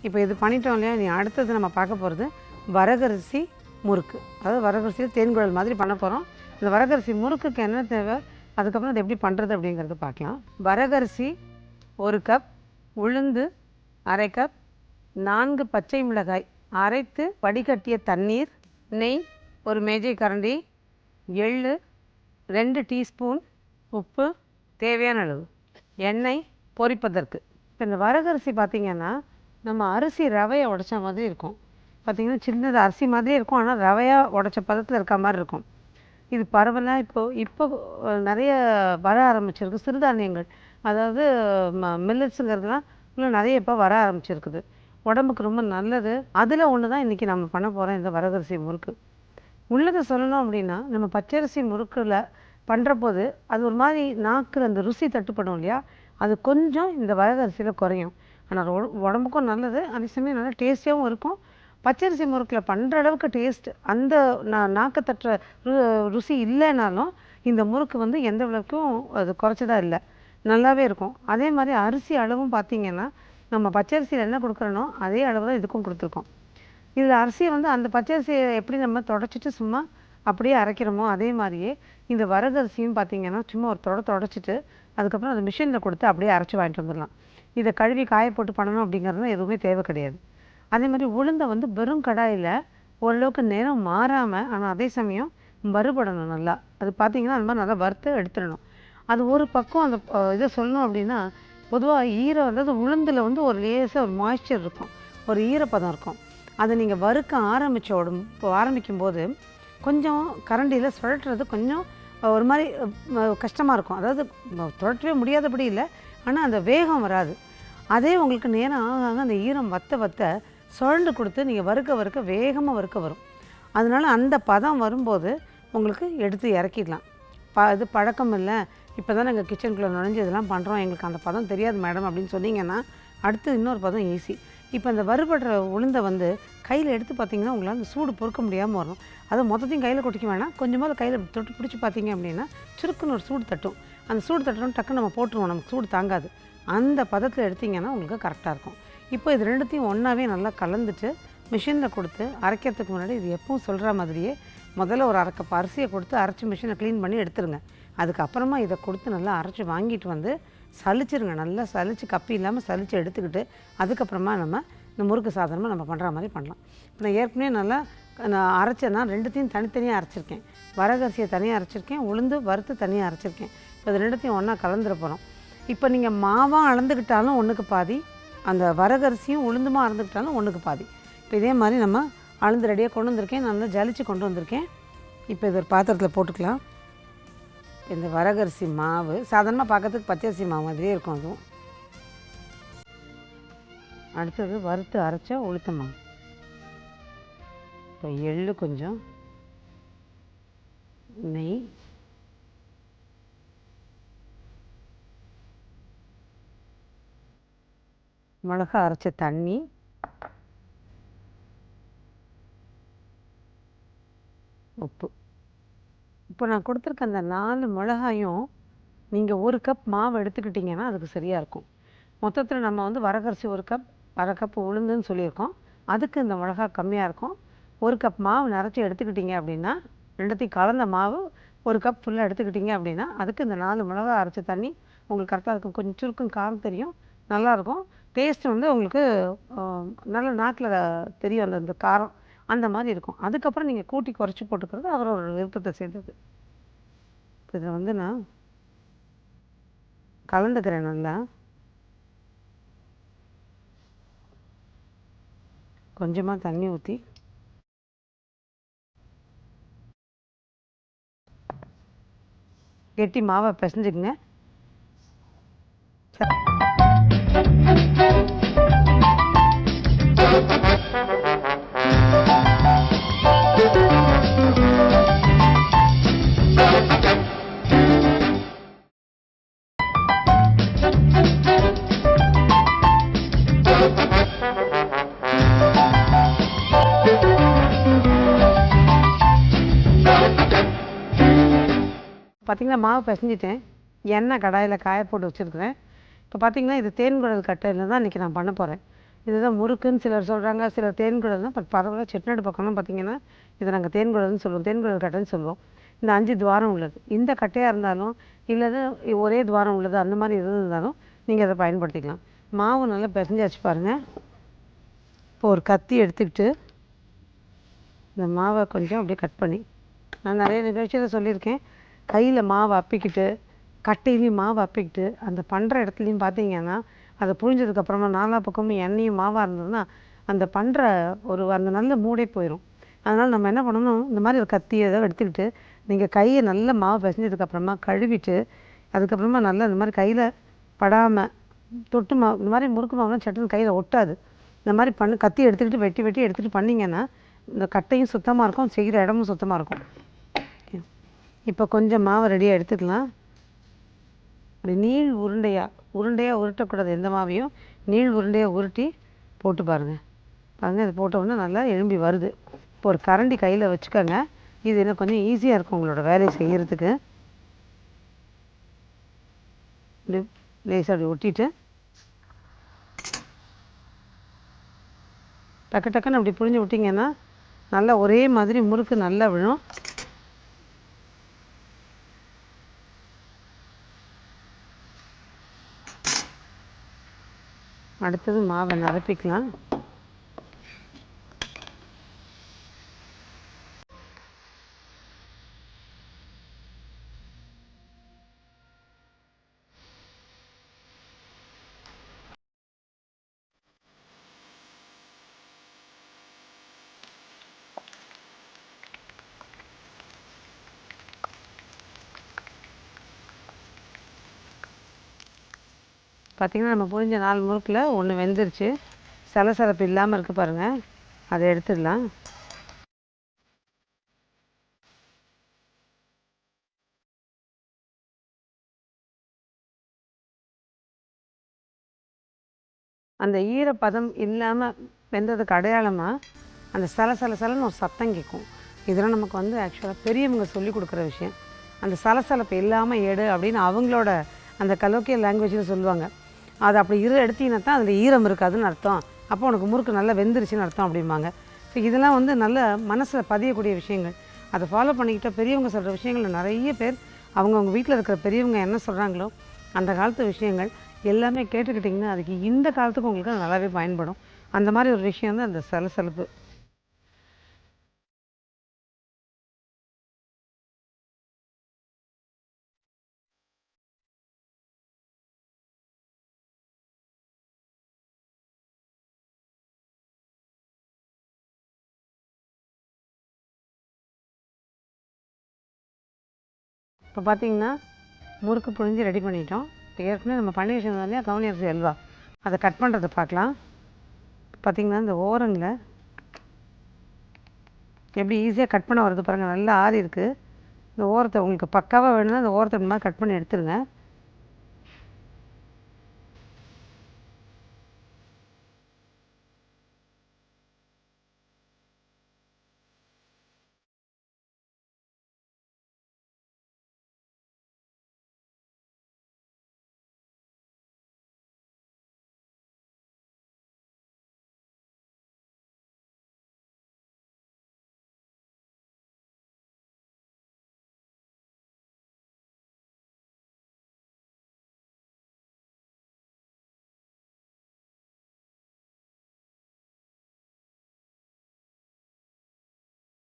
இப்போ இது பண்ணிட்டோம் இல்லையா, நீ அடுத்தது நம்ம பார்க்க போகிறது வரகரிசி முறுக்கு. அதாவது வரகரிசியில் தேன்குழல் மாதிரி பண்ண போகிறோம். இந்த வரகரிசி முறுக்குக்கு என்ன தேவை, அதுக்கப்புறம் அது எப்படி பண்ணுறது அப்படிங்கிறத பார்க்கலாம். வரகரிசி 1 கப், உளுந்து 1/2 கப், 4 பச்சை மிளகாய் அரைத்து வடிகட்டிய தண்ணீர், நெய் 1 மேஜை கரண்டி, எள்ளு 2 டீஸ்பூன், உப்பு தேவையான அளவு, எண்ணெய் பொரிப்பதற்கு. இப்போ இந்த வரகரிசி பார்த்திங்கன்னா நம்ம அரிசி ரவையை உடைச்ச மாதிரி இருக்கும். பார்த்திங்கன்னா சின்னது அரிசி மாதிரியே இருக்கும், ஆனால் ரவையாக உடைச்ச பதத்தில் இருக்க மாதிரி இருக்கும். இது பரவலாக இப்போ நிறைய வர ஆரம்பிச்சிருக்கு சிறுதானியங்கள். அதாவது மில்லட்ஸுங்கிறதுலாம் இன்னும் நிறைய இப்போ வர ஆரம்பிச்சிருக்குது. உடம்புக்கு ரொம்ப நல்லது. அதில் ஒன்று தான் இன்றைக்கி நம்ம பண்ண போகிறோம் இந்த வரகரிசி முறுக்கு. உள்ளதை சொல்லணும் அப்படின்னா, நம்ம பச்சரிசி முறுக்கில் பண்ணுற போது அது ஒரு மாதிரி நாக்கில் அந்த ருசி தட்டுப்படும் இல்லையா, அது கொஞ்சம் இந்த வரகரிசியில் குறையும். ஆனால் உடம்புக்கும் நல்லது, அதே சமயம் நல்லா டேஸ்டியாகவும் இருக்கும். பச்சரிசி முறுக்கில் பண்ணுற அளவுக்கு டேஸ்ட் அந்த நாக்கு தட்டுற ருசி இல்லைனாலும் இந்த முறுக்கு வந்து எந்த அளவுக்கும் அது குறைச்சதா இல்லை, நல்லாவே இருக்கும். அதே மாதிரி அரிசி அளவும் பார்த்திங்கன்னா நம்ம பச்சரிசியில் என்ன கொடுக்குறனோ அதே அளவு தான் இதுக்கும் கொடுத்துருக்கோம். இதில் அரிசியை வந்து அந்த பச்சரிசியை எப்படி நம்ம தொடச்சிட்டு சும்மா அப்படியே அரைக்கிறோமோ அதே மாதிரியே இந்த வரகரிசியும் பார்த்திங்கன்னா சும்மா ஒரு தொடச்சிட்டு அதுக்கப்புறம் அது மிஷினில் கொடுத்து அப்படியே அரைச்சி வாங்கிட்டு வந்துடலாம். இதை கழுவி காய போட்டு பண்ணணும் அப்படிங்கிறது எதுவுமே தேவை கிடையாது. அதே மாதிரி உளுந்தை வந்து வெறும் கடாயில் ஓரளவுக்கு நேரம் மாறாமல், ஆனால் அதே சமயம் வறுபடணும் நல்லா. அது பார்த்திங்கன்னா அந்த மாதிரி நல்லா வறுத்து எடுத்துடணும். அது ஒரு பக்கம் அந்த இதை சொல்லணும் அப்படின்னா, பொதுவாக அதாவது உளுந்தில் வந்து ஒரு லேசாக ஒரு மாய்ஸ்சர் இருக்கும், ஒரு ஈரப்பதம் இருக்கும். அதை நீங்கள் வறுக்க ஆரம்பிக்கும்போது கொஞ்சம் கரண்டியில் சுழற்றுறது கொஞ்சம் ஒரு மாதிரி கஷ்டமாக இருக்கும். அதாவது சுழற்றவே முடியாதபடி இல்லை, ஆனால் அந்த வேகம் வராது. அதே உங்களுக்கு நேரம் ஆக அந்த ஈரம் வத்த சுழண்டு கொடுத்து நீங்கள் வறுக்க வேகமாக வறுக்க வரும். அதனால் அந்த பதம் வரும்போது உங்களுக்கு எடுத்து இறக்கிடலாம். இது பழக்கம் இல்லை, இப்போ தான் நாங்கள் கிச்சனுக்குள்ளே நுழைஞ்சு இதெல்லாம் பண்ணுறோம், எங்களுக்கு அந்த பதம் தெரியாது மேடம் அப்படின்னு சொன்னீங்கன்னா அடுத்து இன்னொரு பதம் ஈஸி. இப்போ இந்த வறுபடுற உளுந்தை வந்து கையில் எடுத்து பார்த்திங்கன்னா உங்களால் அந்த சூடு பொறுக்க முடியாமல் வரும். அதை மொத்தத்தையும் கையில் கொட்டிக்க வேணாம், கொஞ்சமாக கையில் தொட்டு பிடிச்சி பார்த்திங்க அப்படின்னா சுருக்குன்னு ஒரு சூடு தட்டும். அந்த சூடு தட்டணும் டக்குன்னு நம்ம போட்டுருவோம், நமக்கு சூடு தாங்காது. அந்த பதத்தில் எடுத்திங்கன்னா உங்களுக்கு கரெக்டாக இருக்கும். இப்போ இது ரெண்டுத்தையும் ஒன்றாவே நல்லா கலந்துட்டு மிஷினில் கொடுத்து அரைக்கிறதுக்கு முன்னாடி இது எப்பவும் சொல்கிற மாதிரியே முதல்ல ஒரு 1/2 கப் அரிசியை கொடுத்து அரைச்சி மிஷினை க்ளீன் பண்ணி எடுத்துருங்க. அதுக்கப்புறமா இதை கொடுத்து நல்லா அரைச்சி வாங்கிட்டு வந்து சலிச்சிருங்க. நல்லா சலித்து கப்பி இல்லாமல் சலித்து எடுத்துக்கிட்டு அதுக்கப்புறமா நம்ம இந்த முறுக்கு சாதனமாக நம்ம பண்ணுற மாதிரி பண்ணலாம். இப்போ நான் ஏற்கனவே நல்லா அரைச்சேன்னா ரெண்டுத்தையும் தனித்தனியாக அரைச்சிருக்கேன். வரகரிசியை தனியாக அரைச்சிருக்கேன், உளுந்து வறுத்து தனியாக அரைச்சிருக்கேன். இப்போ இது ரெண்டுத்தையும் ஒன்றா கலந்துட போகிறோம். இப்போ நீங்கள் மாவாக அளந்துக்கிட்டாலும் 1க்கு பாதி, அந்த வரகரிசியும் உளுந்துமா அளந்துக்கிட்டாலும் 1க்கு பாதி. இப்போ இதே மாதிரி நம்ம அளந்து ரெடியாக கொண்டு வந்திருக்கேன், நல்லா ஜலிச்சு கொண்டு வந்திருக்கேன். இப்போ இது ஒரு பாத்திரத்தில் போட்டுக்கலாம். இந்த வரகரிசி மாவு சாதாரணமாக பார்க்கறதுக்கு பச்சரிசி மாவு மாதிரியே இருக்கும். அதுவும் அடுத்தது வறுத்து அரைச்ச உளுத்த மாவு. இப்போ எள்ளு கொஞ்சம், நெய், மிளகா அரைச்ச தண்ணி, உப்பு. இப்போ நான் கொடுத்துருக்க அந்த 4 மிளகாயும் நீங்கள் 1 கப் மாவு எடுத்துக்கிட்டிங்கன்னா அதுக்கு சரியாக இருக்கும். மொத்தத்தில் நம்ம வந்து வரகரிசி 1 கப், 1/2 கப் உளுந்துன்னு சொல்லியிருக்கோம். அதுக்கு இந்த மிளகா கம்மியாக இருக்கும். 1 கப் மாவு நிறச்சி எடுத்துக்கிட்டிங்க அப்படின்னா, ரெண்டுத்தையும் கலந்த மாவு 1 கப் ஃபுல்லாக எடுத்துக்கிட்டிங்க அப்படின்னா அதுக்கு இந்த 4 மிளகா அரைச்ச தண்ணி உங்களுக்கு கரெக்டாக இருக்கும். கொஞ்சம் சுருக்கும் காரம் தெரியும், நல்லாயிருக்கும். டேஸ்ட் வந்து உங்களுக்கு நல்ல நாக்கில் தெரியும், அந்த காரம் அந்த மாதிரி இருக்கும். அதுக்கப்புறம் நீங்கள் கூட்டி குறைச்சி போட்டுக்கிறது அவரோட விருப்பத்தை சேர்ந்தது. இதில் வந்து நான் கலந்துக்கிறேன் நல்லா. கொஞ்சமாக தண்ணி ஊற்றி கெட்டி மாவை பிசைஞ்சுக்குங்க. பார்த்திங்கன்னா மாவு பிசைஞ்சிட்டேன், எண்ணெய் கடாயில் காய போட்டு வச்சுருக்கிறேன். இப்போ பார்த்திங்கன்னா இது தேன்குழல் கட்டையில் தான் இன்றைக்கி நான் பண்ண போகிறேன். இதுதான் முறுக்குன்னு சிலர் சொல்கிறாங்க, சிலர் தேன்குழல் தான். பட் பரவாயில்ல, செட்டிநாடு பக்கம்லாம் பார்த்திங்கன்னா இதை நாங்கள் தேன்குழல்னு சொல்லுவோம், தேன்குழல் கட்டைன்னு சொல்லுவோம். இந்த 5 துவாரம் உள்ளது. இந்த கட்டையாக இருந்தாலும் இல்லது ஒரே துவாரம் உள்ளது அந்த மாதிரி எது இருந்தாலும் நீங்கள் அதை பயன்படுத்திக்கலாம். மாவு நல்லா பிசைஞ்சாச்சு பாருங்கள். இப்போ ஒரு கத்தி எடுத்துக்கிட்டு இந்த மாவை கொஞ்சம் அப்படியே கட் பண்ணி, நான் நிறைய நிகழ்ச்சியில் சொல்லியிருக்கேன், கையில் மாவை அப்பிக்கிட்டு கட்டையிலையும் மாவை அப்பிக்கிட்டு அந்த பண்ணுற இடத்துலையும் பார்த்தீங்கன்னா அதை புழிஞ்சதுக்கப்புறமா நாலா பக்கமும் எண்ணெயும் மாவாக இருந்ததுன்னா அந்த பண்ணுற அந்த நல்ல மூடே போயிடும். அதனால் நம்ம என்ன பண்ணணும், இந்த மாதிரி ஒரு கத்தி ஏதோ எடுத்துக்கிட்டு நீங்கள் கையை நல்லா மாவு பிசைஞ்சதுக்கப்புறமா கழுவிட்டு அதுக்கப்புறமா நல்லா இந்த மாதிரி கையில் படாமல் தொட்டு மாவு, இந்த மாதிரி முறுக்கு மாவுலாம் சட்டுன்னு கையில் ஒட்டாது. இந்த மாதிரி கத்தி எடுத்துக்கிட்டு வெட்டி வெட்டி எடுத்துகிட்டு பண்ணிங்கன்னா இந்த கட்டையும் சுத்தமாக இருக்கும், செய்கிற இடமும் சுத்தமாக இருக்கும். இப்போ கொஞ்சம் மாவை ரெடியாக எடுத்துக்கலாம். அப்படி நீள் உருண்டையாக உருட்டக்கூடாது, எந்த மாவையும் நீள் உருண்டையாக உருட்டி போட்டு பாருங்கள். பாருங்கள், இது போட்டோன்னா நல்லா எழும்பி வருது. இப்போ ஒரு கரண்டி கையில் வச்சுக்கோங்க. இது இன்னும் கொஞ்சம் ஈஸியாக இருக்கும் உங்களோட வேலையை செய்கிறதுக்கு. இப்படி லேசாக அப்படி ஒட்டிட்டு டக்கு டக்குன்னு அப்படி புழிஞ்சு விட்டிங்கன்னா நல்லா ஒரே மாதிரி முறுக்கு நல்லா விழும். அடுத்தது மாவை நிரப்பிக்கலாம். பார்த்திங்கன்னா நம்ம புழிஞ்ச 4 முறுக்கில் ஒன்று வெந்துருச்சு, சலசலப்பு இல்லாமல் இருக்குது பாருங்கள். அதை எடுத்துடலாம். அந்த ஈரப்பதம் இல்லாமல் வெந்ததுக்கு அடையாளமாக அந்த சலசலன்னு ஒரு சத்தம் கேட்கும். இதெல்லாம் நமக்கு ஆக்சுவலாக பெரியவங்க சொல்லி கொடுக்குற விஷயம். அந்த சலசலப்பு இல்லாமல் எடு அப்படின்னு அவங்களோட அந்த கலோக்கியல் லாங்குவேஜில் சொல்லுவாங்க. அது அப்படி எடுத்தீங்கன்னா தான் அதில் ஈரம் இருக்காதுன்னு அர்த்தம். அப்போ உனக்கு முறுக்கு நல்லா வெந்துருச்சுன்னு அர்த்தம் அப்படிம்பாங்க. ஸோ இதெல்லாம் நல்ல மனசில் பதியக்கூடிய விஷயங்கள். அதை ஃபாலோ பண்ணிக்கிட்டால் பெரியவங்க சொல்கிற விஷயங்கள் நிறைய பேர் அவங்கவுங்க வீட்டில் இருக்கிற பெரியவங்க என்ன சொல்கிறாங்களோ அந்த காலத்து விஷயங்கள் எல்லாமே கேட்டுக்கிட்டிங்கன்னா அதுக்கு இந்த காலத்துக்கு உங்களுக்கு நல்லாவே பயன்படும். அந்த மாதிரி ஒரு விஷயம் தான் அந்த சலசலப்பு. இப்போ பார்த்திங்கன்னா முறுக்கு புழிஞ்சு ரெடி பண்ணிட்டோம். இப்போ ஏற்கனவே நம்ம பண்ணி வச்சுருந்தோம் இல்லையா கவுனி அரிசி அல்வா, அதை கட் பண்ணுறதை பார்க்கலாம். பார்த்திங்கன்னா இந்த ஓரங்களை எப்படி ஈஸியாக கட் பண்ண வருது பாருங்கள், நல்லா ஆறி இருக்குது. இந்த ஓரத்தை உங்களுக்கு பக்காவாக வேணும்னா அந்த ஓரத்தை இந்த மாதிரி கட் பண்ணி எடுத்துருங்க.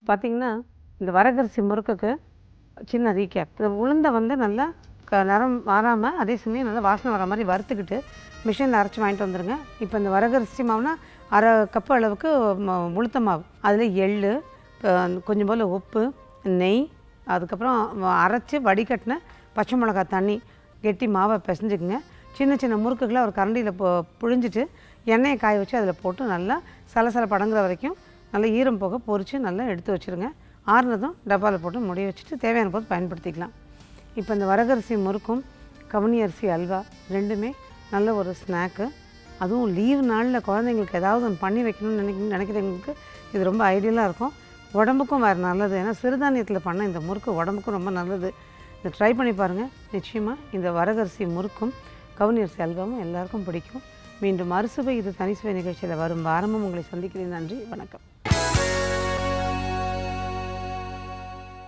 பார்த்திங்கன்னா இந்த வரகரிசி முறுக்குக்கு சின்ன ரீகேப். உளுந்தை நல்லா நிறம் மாறாமல் அதே சமயம் நல்லா வாசனை வர மாதிரி வறுத்துக்கிட்டு மிஷினில் அரைச்சி வாங்கிட்டு வந்துடுங்க. இப்போ இந்த வரகரிசி மாவுனா அரை கப்பு அளவுக்கு உளுத்த மாவு, அதில் எள், கொஞ்சம் போல் உப்பு, நெய், அதுக்கப்புறம் அரைச்சி வடிகட்டின பச்சை மிளகாய் தண்ணி கெட்டி மாவை பிசைஞ்சுக்குங்க. சின்ன சின்ன முறுக்குகளை ஒரு கரண்டியில் புழிஞ்சிட்டு எண்ணெயை காய வச்சு அதில் போட்டு நல்லா சலசலப்பு அடங்குற வரைக்கும் நல்லா ஈரம் போக பொரித்து நல்லா எடுத்து வச்சுருங்க. ஆறுனதும் டப்பாவில் போட்டு முடி வச்சுட்டு தேவையான போது பயன்படுத்திக்கலாம். இப்போ இந்த வரகரிசி முறுக்கும் கவுனி அரிசி அல்வா ரெண்டுமே நல்ல ஒரு ஸ்நாக்கு. அதுவும் லீவ் நாளில் குழந்தைங்களுக்கு ஏதாவது ஒன்று பண்ணி வைக்கணும்னு நினைக்கிறவங்களுக்கு இது ரொம்ப ஐடியலாக இருக்கும். உடம்புக்கும் வேறு நல்லது. ஏன்னா சிறுதானியத்தில் பண்ண இந்த முறுக்கு உடம்புக்கும் ரொம்ப நல்லது. இதை ட்ரை பண்ணி பாருங்கள். நிச்சயமாக இந்த வரகரிசி முறுக்கும் கவுனி அரிசி அல்வாவும் எல்லாருக்கும் பிடிக்கும். மீண்டும் அறுசுவை இது தனிசுவை நிகழ்ச்சியில் வரும் வாரமும் உங்களை சந்திக்கிறேன். நன்றி, வணக்கம்.